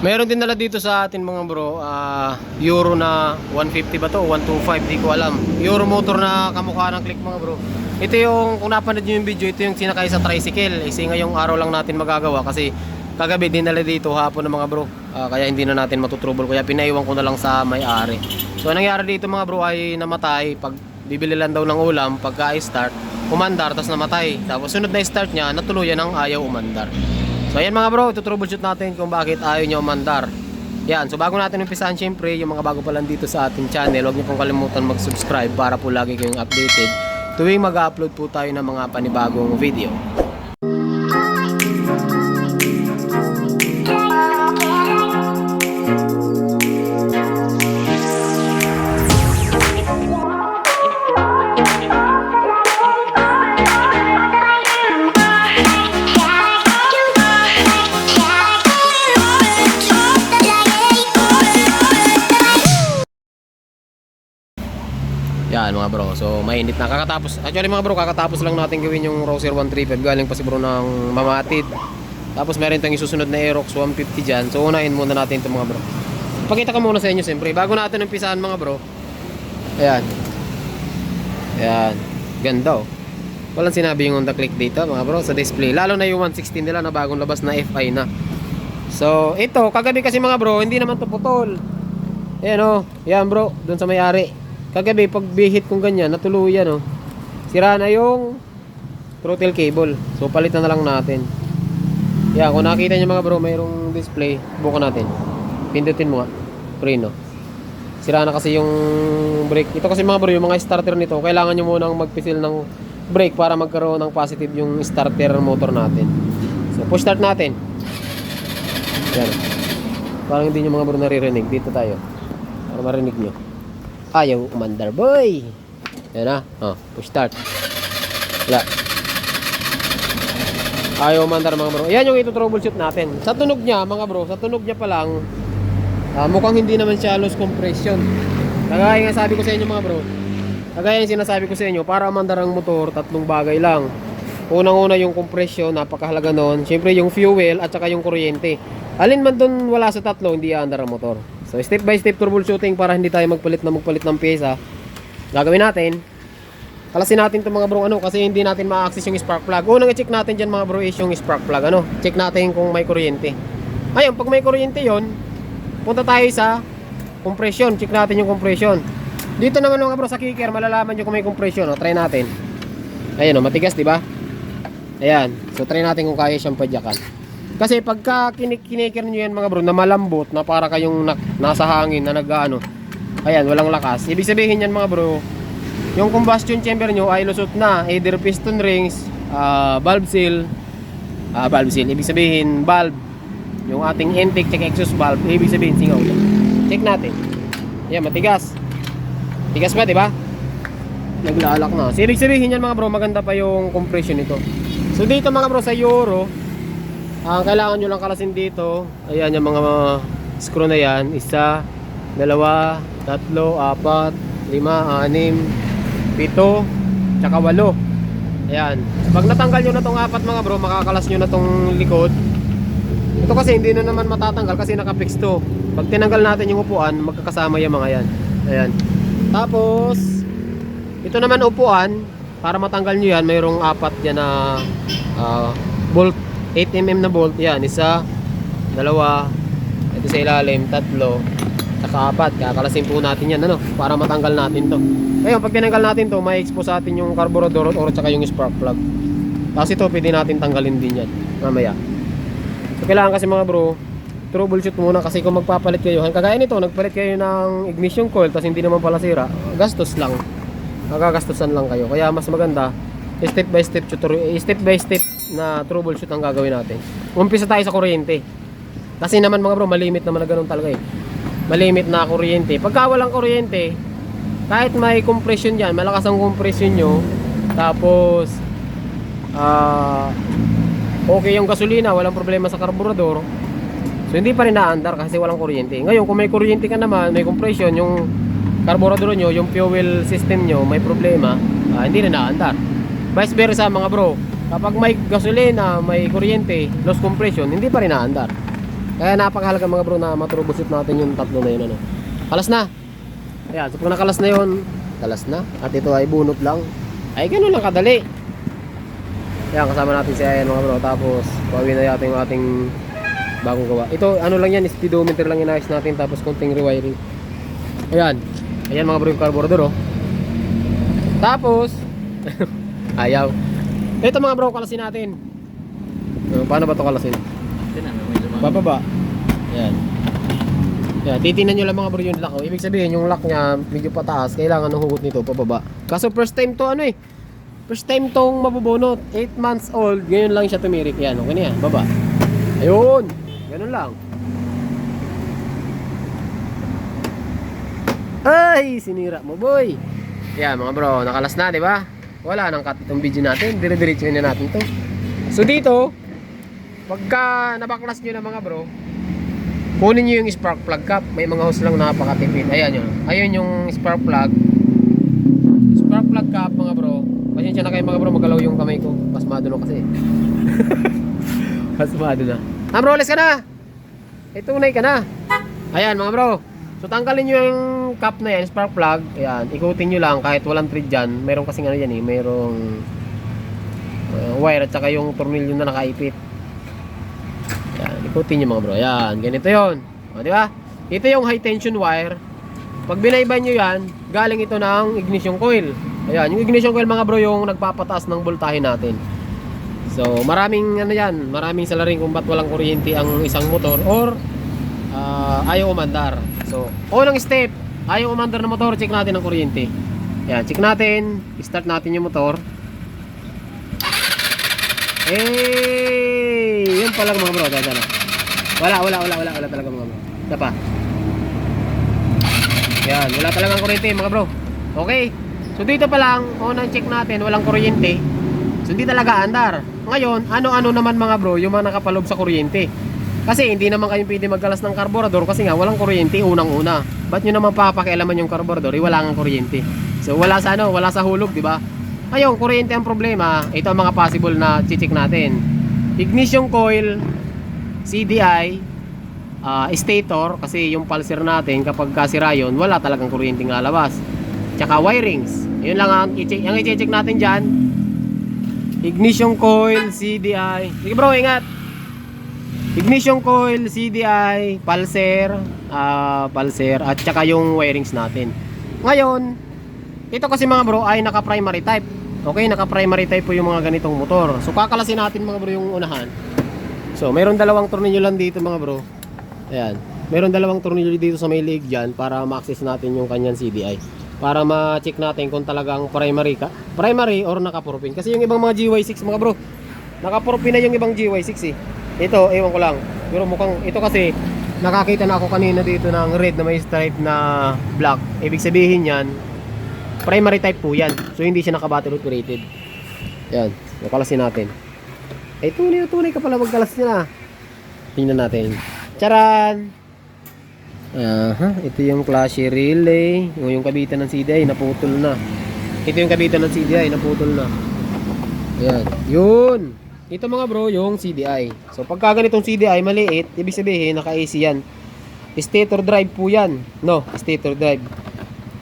Meron din nala dito sa atin mga bro, Euro na 150 ba to? 125, di ko alam. Euro motor na kamukha ng Click mga bro. Ito yung, kung napanood nyo yung video, ito yung sinakay sa tricycle. Kasi ngayong araw lang natin magagawa kasi kagabi din nala dito hapon ng mga bro. Kaya hindi na natin matutrouble, kaya pinaiwan ko na lang sa may-ari. So nangyari dito mga bro ay namatay. Pag bibili lang daw ng ulam, pagka i-start, umandar, tapos namatay. Tapos sunod na start niya, natuluyan ng ayaw umandar. So ayan mga bro, ito troubleshoot natin kung bakit ayaw nyo umandar. Yan, so bago natin umpisahan, syempre yung mga bago pa lang dito sa ating channel, huwag nyo pong kalimutan mag-subscribe para po lagi kayong updated tuwing mag-upload po tayo ng mga panibagong video. Yan mga bro, so mainit na. Actually mga bro, kakatapos lang natin gawin yung Roser 135. Galing pa si bro ng Mamatid. Tapos meron tayong isusunod na Aerox 150 dyan. So unahin muna natin ito mga bro. Pakita ko muna sa inyo siyempre, bago natin umpisahan mga bro. Ayan. Ayan, ganda oh. Walang sinabi yung Honda Click dito mga bro sa display. Lalo na yung 116 nila na bagong labas na FI na. So ito, kagabi kasi mga bro, hindi naman to putol. Ayan oh, yan bro, dun sa may-ari. Kagabi pag bihit kong ganyan, natuluyan oh. Sira na yung throttle cable. So palitan na lang natin. Yan, kung nakita niyo mga bro, mayroong display. Bukan natin. Pindutin mo nga. Preno. Sira na kasi yung brake. Ito kasi mga bro, yung mga starter nito, kailangan niyo munang magpisil ng brake para magkaroon ng positive yung starter motor natin. So push start natin. Yan. Parang hindi niyo mga bro naririnig. Dito tayo. Para marinig niyo. Ayaw umandar boy. Yan na. Push start. Wala. Ayaw umandar mga bro. Yan yung ito troubleshoot natin. Sa tunog niya mga bro, sa tunog niya pa lang, mukhang hindi naman siya loose compression. Kagaya nga sabi ko sa inyo mga bro, kagaya yung sinasabi ko sa inyo, para umandar ang motor, tatlong bagay lang. Unang-una yung compression, napakahalaga nun. Siyempre yung fuel at saka yung kuryente. Alin man dun wala sa tatlo, hindi aandar ang motor. So step by step troubleshooting para hindi tayo magpalit ng pyesa. Gagawin natin. Kalasin natin 'tong mga bro kasi hindi natin ma-access yung spark plug. Unang i-check natin diyan mga bro is yung spark plug Check natin kung may kuryente. Ayun, pag may kuryente 'yon, punta tayo sa compression. Check natin yung compression. Dito naman mga bro sa kicker, malalaman niyo kung may compression, Try natin. Ayun matigas, 'di ba? Ayan. So try natin kung kaya siyang padyakan. Kasi pagka kiniker nyo yan mga bro na malambot, na para kayong nasa hangin na ayan, walang lakas. Ibig sabihin yan mga bro, yung combustion chamber nyo ay lusot na. Either piston rings, valve seal, ibig sabihin valve, yung ating intake check exhaust valve, ibig sabihin singaw. Check natin. Ayan, matigas. Tigas ba, diba? Naglalak na. So, ibig sabihin yan mga bro, maganda pa yung compression nito. So dito mga bro sa Euro, kailangan nyo lang kalasin dito. Ayan yung mga screw na yan. 1, 2, 3, 4, 5, 6, 7, tsaka 8. Ayan. Pag natanggal nyo na tong 4 mga bro, makakalas nyo na tong likod. Ito kasi hindi na naman matatanggal kasi nakapix to. Pag tinanggal natin yung upuan, magkakasama yung mga yan. Ayan. Tapos ito naman upuan, para matanggal nyo yan, mayroong 4 dyan na bolt, 8mm na bolt. Yan, 1, 2, ito sa ilalim, 3, saka 4. Kakalasin po natin yan para matanggal natin to. Ngayon pag tinanggal natin to, may expose natin yung carburetor or saka yung spark plug. Tapos ito pwede natin tanggalin din yan mamaya. So kailangan kasi mga bro, troubleshoot muna. Kasi kung magpapalit kayo, kagaya nito, nagpalit kayo ng ignition coil tapos hindi naman pala sira, gastos lang, magagastusan lang kayo. Kaya mas maganda step by step na troubleshoot ang gagawin natin. Umpisa tayo sa kuryente. Kasi naman mga bro, malimit naman na ganun talaga malimit na kuryente. Pagka walang kuryente, kahit may compression dyan, malakas ang compression nyo, tapos okay yung gasolina, walang problema sa carburetor, so hindi pa rin naandar kasi walang kuryente. Ngayon kung may kuryente ka naman, may compression, yung carburetor nyo, yung fuel system nyo may problema, hindi na naandar. Vice versa mga bro, kapag may gasolina, may kuryente, loss compression, hindi pa rin naandar. Kaya napakahalaga mga bro na matroubleshoot natin yung tatlo na yun ano. Kalas na. Ayan, so pag nakalas na yun, kalas na. At ito ay bunot lang. Ay gano'n lang kadali. Ayan, kasama natin si Ayan mga bro. Tapos pawin na natin yung ating bagong gawa. Ito ano lang yan, speedometer lang inayos natin. Tapos konting rewiring. Ayan. Ayan mga bro yung carburetor oh. Tapos ayaw. Ito mga bro, kalasin natin. Paano ba ito kalasin? Bababa. Ayan. Ayan, titingnan nyo lang mga bro yung lock. Ibig sabihin yung lock nya medyo pataas. Kailangan ng hugot nito pababa. Kaso first time to ano eh. First time tong mabubunot. 8 months old. Ngayon lang siya tumirik. Yan, okay na yan. Baba. Ayun. Ganun lang. Ay, sinira mo boy. Yan mga bro, nakalas na, di ba? Wala nang cut itong video natin. Dire-diretsuhin na natin to. So dito, pagka nabaklas nyo na mga bro, kunin nyo yung spark plug cap. May mga hose lang napakatipid. Ayan yun. Ayun yung spark plug. Spark plug cap mga bro. Pasensya na kayo mga bro, magalaw yung kamay ko. Pasmado na kasi. Pasmado na. Bro, alis ka na. Tunay ka na. Ayan mga bro. So tanggalin nyo yung cap na yan, spark plug. Ayan, ikutin nyo lang kahit walang thread dyan. Mayroon kasing ano yan eh, mayroong wire at saka yung tornilyo na nakaipit. Ayan, ikutin nyo mga bro. Ayan, ganito yun. O, di ba? Ito yung high tension wire. Pag binayban nyo yan, galing ito ng ignition coil. Ayan, yung ignition coil mga bro yung nagpapataas ng voltahe natin. So maraming ano yan, maraming salarin kung ba't walang kuryente ang isang motor or ayaw umandar. So unang step, ayaw umandar ng motor, check natin ang kuryente. Ayan, check natin, start natin yung motor. Yun pa lang mga bro, dyan. Wala talaga mga bro. Ito pa. Yan, wala talagang kuryente mga bro. Okay. So dito pa lang, unang check natin, walang kuryente. So hindi talaga andar. Ngayon, ano-ano naman mga bro, yung mga nakapalob sa kuryente. Kasi hindi naman kayo pwede magkalas ng karburador kasi nga walang kuryente unang-una. Ba't nyo naman papakialaman yung karburador? Wala nga kuryente. So wala sa ano, wala sa hulog, di ba? Ngayon, kuryente ang problema. Ito ang mga possible na check natin. Ignition coil, CDI, stator, kasi yung pulser natin kapag kasira yun, wala talagang kuryente nga lalabas. Tsaka wirings. Yun lang ang i-check natin dyan. Ignition coil, CDI. Sige bro, ingat. Ignition coil, CDI, pulser, at tsaka yung wirings natin. Ngayon, ito kasi mga bro ay naka-primary type. Okay, naka-primary type po yung mga ganitong motor. So kakalasin natin mga bro yung unahan. So, mayroon dalawang tornilyo lang dito mga bro. Ayan. Mayroon dalawang tornilyo dito sa may leeg dyan para ma-access natin yung kanyang CDI. Para ma-check natin kung talagang primary or naka-propane. Kasi yung ibang mga GY6 mga bro, naka-propane na yung ibang GY6 eh. Ito, ewan ko lang. Pero mukhang, ito kasi, nakakita na ako kanina dito ng red na may stripe na black. Ibig sabihin yan, primary type po yan. So, hindi siya naka-battery operated. Yan, nakalasin natin. Tunay ka pala magkalas niya na. Tingnan natin. Charan! Ito yung class relay. Yung kabitan ng CDI, naputol na. Ito yung kabitan ng CDI, naputol na. Ayan, yun! Ito mga bro, yung CDI. So pagka ganitong CDI maliit, ibig sabihin naka-AC yan. Stator drive po yan. No, stator drive.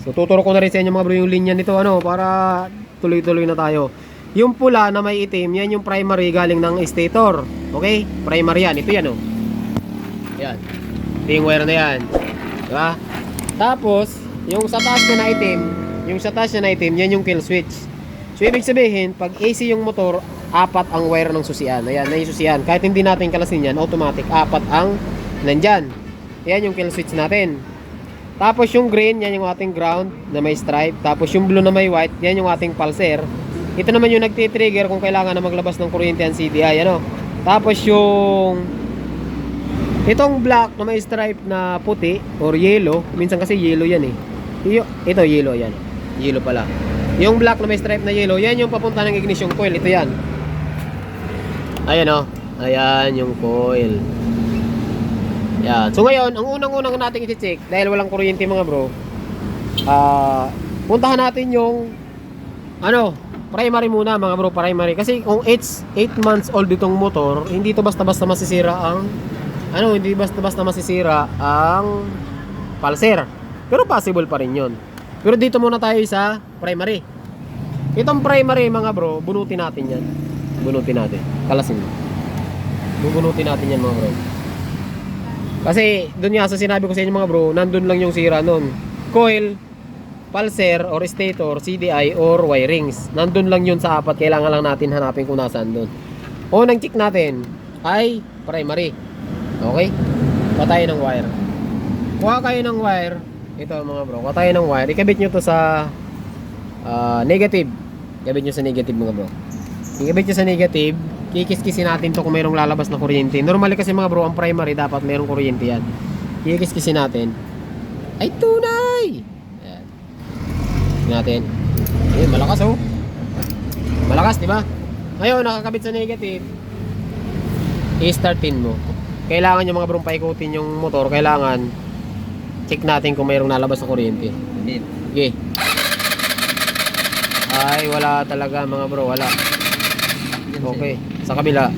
So tuturo ko na rin sa inyo mga bro yung linya nito para tuloy-tuloy na tayo. Yung pula na may itim, yan yung primary galing ng stator. Okay? Primary yan. Ito yan oh. Yan. Ito yung wire na yan. Diba? Tapos, yung sa taas na itim, yan yung kill switch. So ibig sabihin, pag AC yung motor, 4 ang wire ng susian. Ayan, na yung susian. Kahit hindi natin kalasin yan, automatic 4 ang nandyan. Ayan yung kill switch natin. Tapos yung green, yan yung ating ground na may stripe. Tapos yung blue na may white, yan yung ating pulser. Ito naman yung nagtitrigger kung kailangan na maglabas ng kuryente ang CDI. Ano? Tapos yung itong black na may stripe na puti or yellow. Minsan kasi yellow yan eh. Ito yellow yan. Yellow pala. Yung black na may stripe na yellow, yan yung papunta ng ignition coil. Ito yan. Ayan o. Ayan yung coil. Yan. So ngayon, ang unang-unang natin i-check dahil walang kuryente mga bro. Puntahan natin yung primary muna mga bro, primary. Kasi kung 8 months old itong motor, hindi to basta-basta masisira ang hindi basta-basta masisira ang pulser. Pero possible pa rin yun. Pero dito muna tayo sa primary. Itong primary mga bro, bunutin natin yan. Bunutin natin. Kalasin mo. Bubunutin natin yan mga bro. Kasi doon nga sa sinabi ko sa inyo mga bro, nandun lang yung sira nun. Coil, pulser, or stator, CDI, or wirings. Nandun lang yun sa apat. Kailangan lang natin hanapin kung nasaan doon. Unang check natin ay primary. Okay? Patayin ng wire. Kuha kayo ng wire. Ito mga bro, kuha tayo ng wire. Ikabit nyo to sa negative. Ikabit nyo sa negative mga bro. Ikabit nyo sa negative. Kikis-kisin natin to kung mayroong lalabas na kuryente. Normally kasi mga bro, ang primary dapat mayroong kuryente yan. Kikis-kisin natin. Ay tunay! Ayan. Kisin natin. Ayan, malakas oh. Malakas, di ba? Ngayon, nakakabit sa negative. I-startin mo. Kailangan yung mga bro paikutin yung motor. Kailangan check natin kung mayroong nalabas na kuryente. Okay. Ay, wala talaga mga bro, wala. Okay, sa kabila.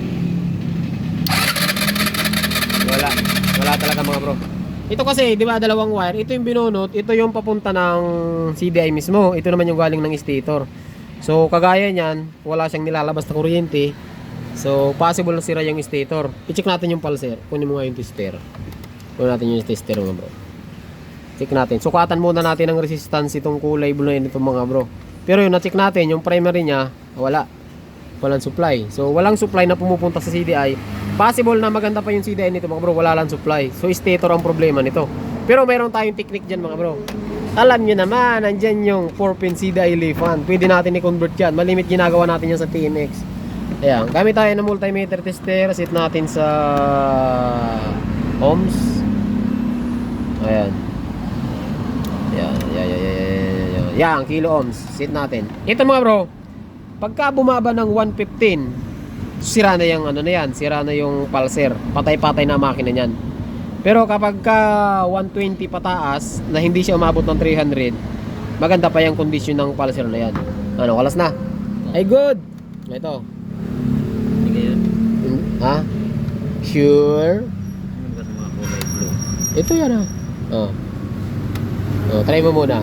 Wala talaga mga bro. Ito kasi, di ba, dalawang wire. Ito yung binunot, ito yung papunta ng CDI mismo. Ito naman yung galing ng stator. So, kagaya niyan, wala siyang nilalabas na kuryente. So, possible na sira yung stator. I-check natin yung pulser. Kunin mo nga yung tester. Kunin natin yung tester mga bro. Check natin. Sukatan muna natin ang resistance itong kulay blue na ito mga bro. Pero yun, na-check natin, yung primary niya, wala. Walang supply. So, walang supply na pumupunta sa CDI. Possible na maganda pa yung CDI nito mga bro, wala lang supply. So, stator ang problema nito. Pero mayroon tayong technique dyan mga bro. Alam nyo naman, nandyan yung 4-pin CDI leaf fan. Pwede natin i-convert yan. Malimit ginagawa natin yan sa TMX. Ayan, gamit tayo ng multimeter tester. Set natin sa ohms. Ayan. Yan, kilo ohms. Set natin. Ito mga bro, pagka bumaba ng 115, sira na yung ano na yan, sira na yung pulser. Patay-patay na makina niyan. Pero kapag ka 120 pataas, na hindi siya umabot ng 300, maganda pa yung condition ng pulser na yan. Ano, kalas na? Ay good. Ito. Ha? Sure? Ito yan ha. Try mo muna.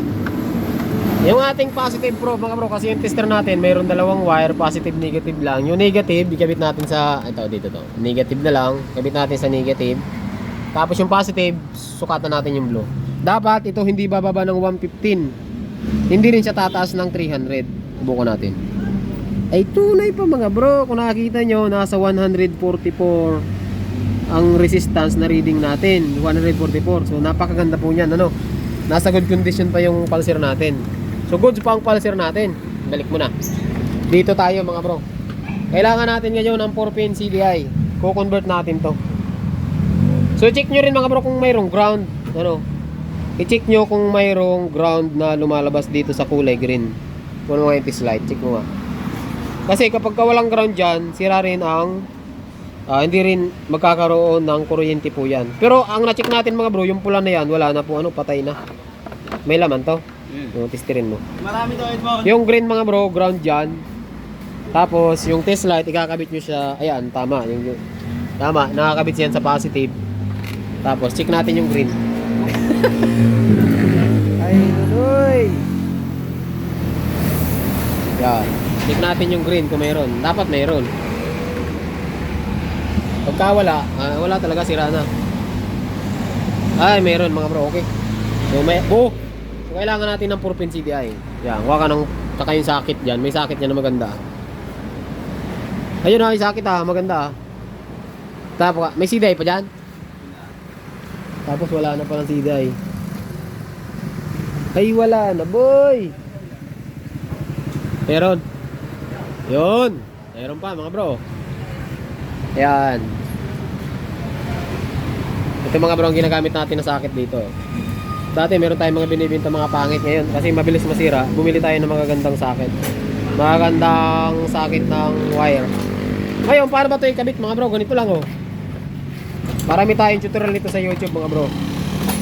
Yung ating positive probe mga bro, kasi yung tester natin mayroon dalawang wire, positive negative lang. Yung negative ikabit natin sa dito to. Negative na lang, ikabit natin sa negative. Tapos yung positive, sukatan natin yung blue. Dapat ito hindi bababa ng 115. Hindi rin siya tataas ng 300. Subukan natin. Ay tunay pa mga bro, kung nakikita nyo, nasa 144 ang resistance na reading natin. 144. So napakaganda po niyan, ano? Nasa good condition pa yung pulser natin. So goods pa ang pulser natin. Balik mo na. Dito tayo mga bro. Kailangan natin ngayon ng 4-pin CDI. Ko-convert natin to. So check nyo rin mga bro kung mayroong ground. Ano? I-check nyo kung mayroong ground na lumalabas dito sa kulay green. Kung mga yung light, check mo nga. Kasi kapag walang ground dyan, sira rin ang hindi rin magkakaroon ng kuryente po yan. Pero ang na-check natin mga bro, yung pula na yan, wala na po, ano, patay na. May laman to. Testirin mo. Marami to, Edmond. Yung green mga bro, ground dyan. Tapos yung test light, ikakabit nyo siya. Ayan, tama. Tama, nakakabit siya sa positive. Tapos check natin yung green. Ay, nunoy. Yan. Check natin yung green kung mayroon. Dapat mayroon. Pagka wala, wala talaga, sira na. Ay, mayroon mga bro, okay. So, so kailangan natin ng 4-pin CDI. Yan, huwag ka ng saka yung sakit dyan. May sakit yan na maganda. Ayun ha, yung sakit ha, maganda ha. Tapos, may CDI pa dyan? Tapos wala na palang CDI. Ay, wala na boy. Meron. Yun. Meron pa mga bro. Ayan. Ito mga bro ang ginagamit natin na socket dito. Dati meron tayong mga binibenta mga pangit. Ngayon kasi mabilis masira, bumili tayo ng magagandang socket. Magagandang socket ng wire. Ngayon, paano ba ito ikabit mga bro? Ganito lang oh. Marami tayong tutorial nito sa YouTube mga bro.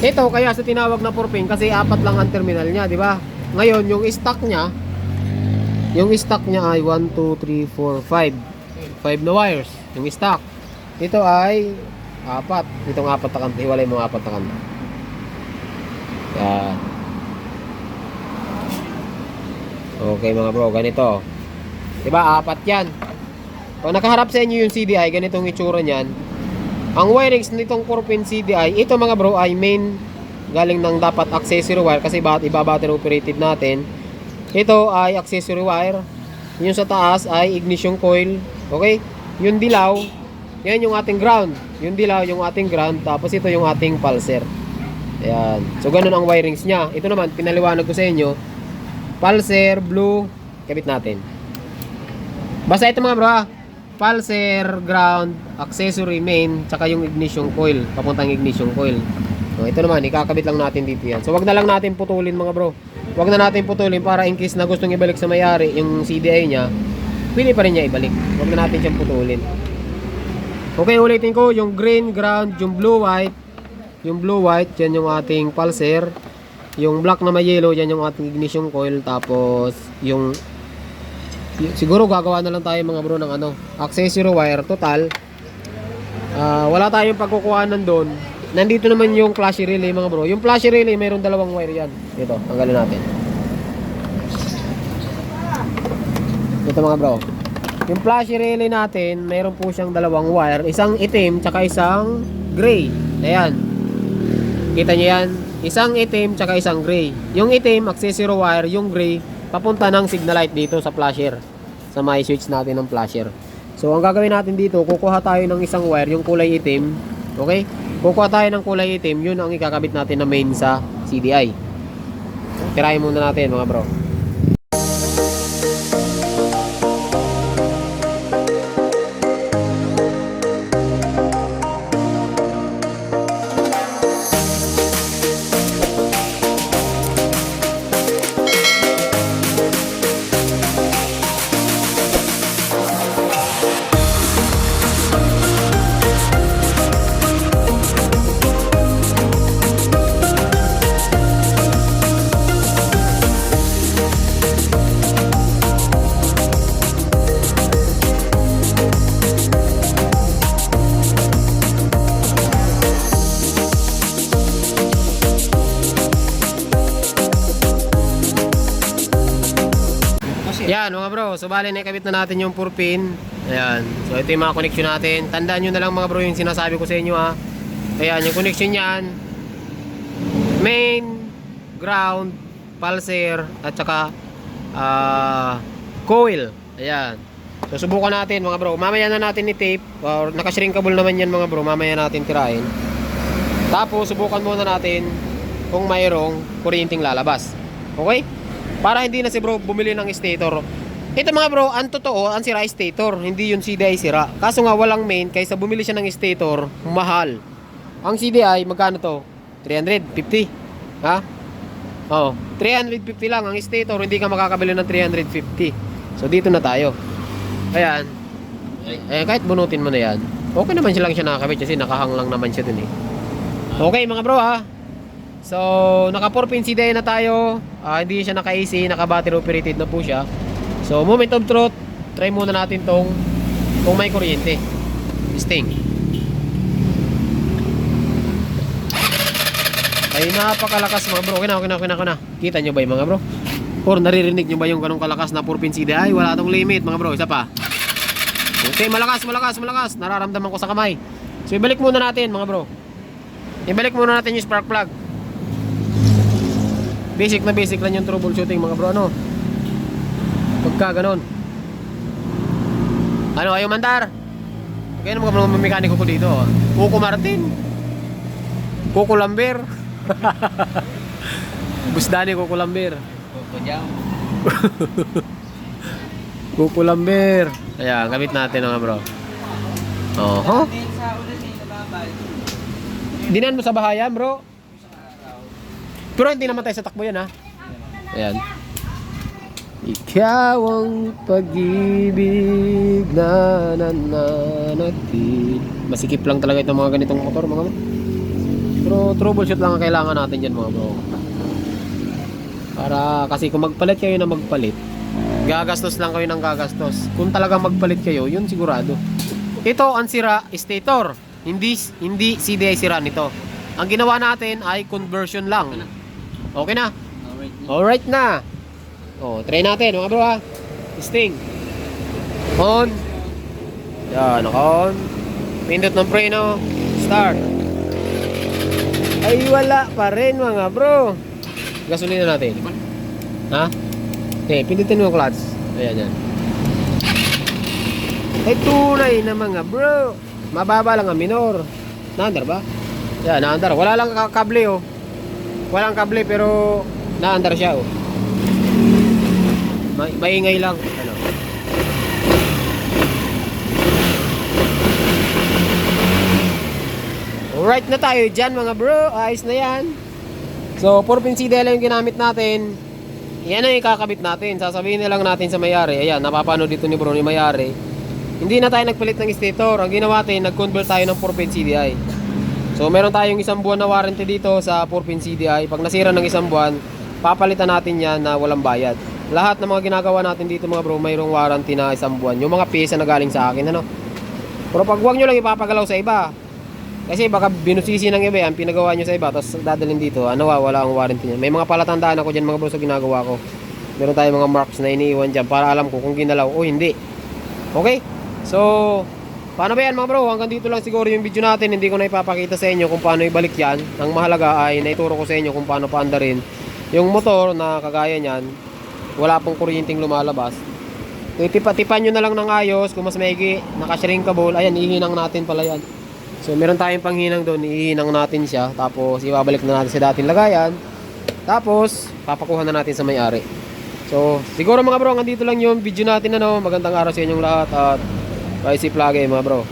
Ito kaya sa tinawag na 4-pin kasi apat lang ang terminal niya, di ba? Ngayon, yung stock niya ay 1, 2, 3, 4, 5 na wires yung stock. Ito ay Apat. Itong apat na kanto. Hiwalay mo apat na kanto. Yan. Okay mga bro, ganito. Diba, apat yan. Pag nakaharap sa inyo yung CDI, ganitong itsura niyan. Ang wirings nitong 4-pin CDI, ito mga bro ay main galing ng dapat accessory wire kasi iba battery operated natin. Ito ay accessory wire. Yung sa taas ay ignition coil. Okay? Yung dilaw, yan yung ating ground. Yung dilaw yung ating ground. Tapos ito yung ating pulser. Ayan. So ganun ang wirings niya. Ito naman, pinaliwanag ko sa inyo. Pulser, blue, kabit natin. Basta ito mga bro ha. Pulser, ground, accessory, main, tsaka yung ignition coil. Papuntang ignition coil. So, ito naman, ikakabit lang natin dito yan. So wag na lang natin putulin mga bro. Wag na natin putulin para in case na gustong ibalik sa may-ari yung CDI niya, pwede pa rin niya ibalik. Wag na natin siyang putulin. Okay, ulitin ko. Yung green, ground, yung blue, white. Yung blue, white, yan yung ating pulser. Yung black na may yellow, yan yung ating ignition coil. Tapos, siguro gagawa na lang tayo mga bro ng accessory wire total. Wala tayong pagkukuhanan doon. Nandito naman yung flash relay mga bro. Yung flash relay mayroon dalawang wire yan. Dito, tanggalin natin. Ito mga bro. Yung flash relay natin, mayroon po siyang dalawang wire. Isang itim, tsaka isang gray. Ayan. Kita nyo yan? Isang itim, tsaka isang gray. Yung itim, accessory wire. Yung gray, papunta ng signal light dito sa flasher. Sa may switch natin ng flasher. So, ang gagawin natin dito, kukuha tayo ng isang wire, yung kulay itim. Okay? Kukuha tayo ng kulay itim, yun ang ikakabit natin na main sa CDI. Tirahin muna natin mga bro. Yan mga bro, so bali nakabit na natin yung 4-pin. Ayan, so ito yung mga connection natin. Tandaan nyo na lang mga bro yung sinasabi ko sa inyo ha. Ayan, yung connection yan, main, ground, pulser, at saka coil. Ayan, so subukan natin mga bro. Mamaya na natin i-tape, or nakashrinkable naman yan mga bro. Mamaya natin tirahin. Tapos subukan muna natin kung mayroong kuryenteng lalabas. Okay? Para hindi na si bro bumili ng stator. Ito mga bro, ang totoo, ang sira stator, hindi yung CDI sira. Kaso nga walang main, kaysa bumili siya ng stator, mahal. Ang CDI, magkano to? 350. Ha? Oo, 350 lang. Ang stator, hindi ka makakabili ng 350. So dito na tayo. Ayan. Ayan, kahit bunutin mo na yan. Okay naman siya lang siya nakakabit kasi nakahang lang naman siya dun eh. Okay mga bro ha. So, naka 4-pin CDI na tayo. Hindi siya naka-AC, naka-battery operated na po siya. So, moment of truth, try muna natin tong kung may kuryente. Sting. Ay, napakalakas mga bro. Okay na. Kita nyo ba yung mga bro? Or naririnig nyo ba yung ganong kalakas na 4-pin CDI? Wala tong limit mga bro. Isa pa. Okay, malakas. Nararamdaman ko sa kamay. So, ibalik muna natin mga bro. Ibalik muna natin yung spark plug. Basic lang yung troubleshooting mga bro, ano? Pagka ganon. Ano, ayaw mandar? Kaya mga bro, mekaniko ko dito. Coco Martin. Coco Lambert. Busdani Coco Lambert. Coco Jam. Coco Lambert. Ayan, gamit natin mga bro. Oho. Dinan mo sa bahayan bro. Pero hindi naman tayo sa takbo yan ha. Ayan. Ikaw ang pag-ibig na nananatili. Masikip lang talaga itong mga ganitong motor mga bro. Pero troubleshoot lang ang kailangan natin dyan mga bro. Para kasi kung magpalit kayo na magpalit, gagastos lang kayo ng gagastos. Kung talagang magpalit kayo, yun sigurado. Ito ang sira, stator. hindi CDI sira nito. Ang ginawa natin ay conversion lang. Okay na? Alright na. Oh, try natin mga bro ha. Sting. On. Yan, on. Pindot ng preno. Start. Ay wala pa rin mga bro. Gasolina natin. Ha? Okay, pindutin mo yung clutch. Ayan yan. Ay tunay na mga bro. Mababa lang ang minor. Naandar ba? Yan, naandar. Wala lang kable oh. Walang kable pero naandar siya oh. Maingay lang. Ano? Alright na tayo dyan mga bro. Ayos na yan. So 4-pin CDI lang yung ginamit natin. Yan ang ikakabit natin. Sasabihin na lang natin sa may-ari. Ayan, napapanood dito ni bro ni may-ari. Hindi na tayo nagpalit ng stator. Ang ginawa natin, nag-convert tayo ng 4-pin CDI. So meron tayong 1 buwan na warranty dito sa 4-pin CDI. Pag nasira ng 1 buwan, papalitan natin yan na walang bayad. Lahat ng mga ginagawa natin dito mga bro, mayroong warranty na 1 buwan. Yung mga pyesa na galing sa akin, ano. Pero pag huwag nyo lang ipapagalaw sa iba. Kasi baka binusisi ng iba yan, pinagawa nyo sa iba, tapos dadalhin dito, wala ang warranty niya. May mga palatandaan ako dyan mga bro sa ginagawa ko. Meron tayong mga marks na iniiwan dyan para alam ko kung ginalaw o hindi. Okay? So, paano ba yan mga bro? Hanggang dito lang siguro yung video natin. Hindi ko na ipapakita sa inyo kung paano ibalik yan. Ang mahalaga ay naituro ko sa inyo kung paano paandarin yung motor na kagaya nyan. Wala pong kuryenteng lumalabas. Tipa-tipan nyo na lang ng ayos. Kung mas maigi, nakashrinkable. Ayan, ihinang natin pala yan. So meron tayong panghinang doon, ihinang natin siya. Tapos ibabalik na natin sa dating lagayan. Tapos papakuha na natin sa may-ari. So siguro mga bro, hanggang dito lang yung video natin ano. Magandang araw sa inyong lahat at bye, safe lagi mga bro.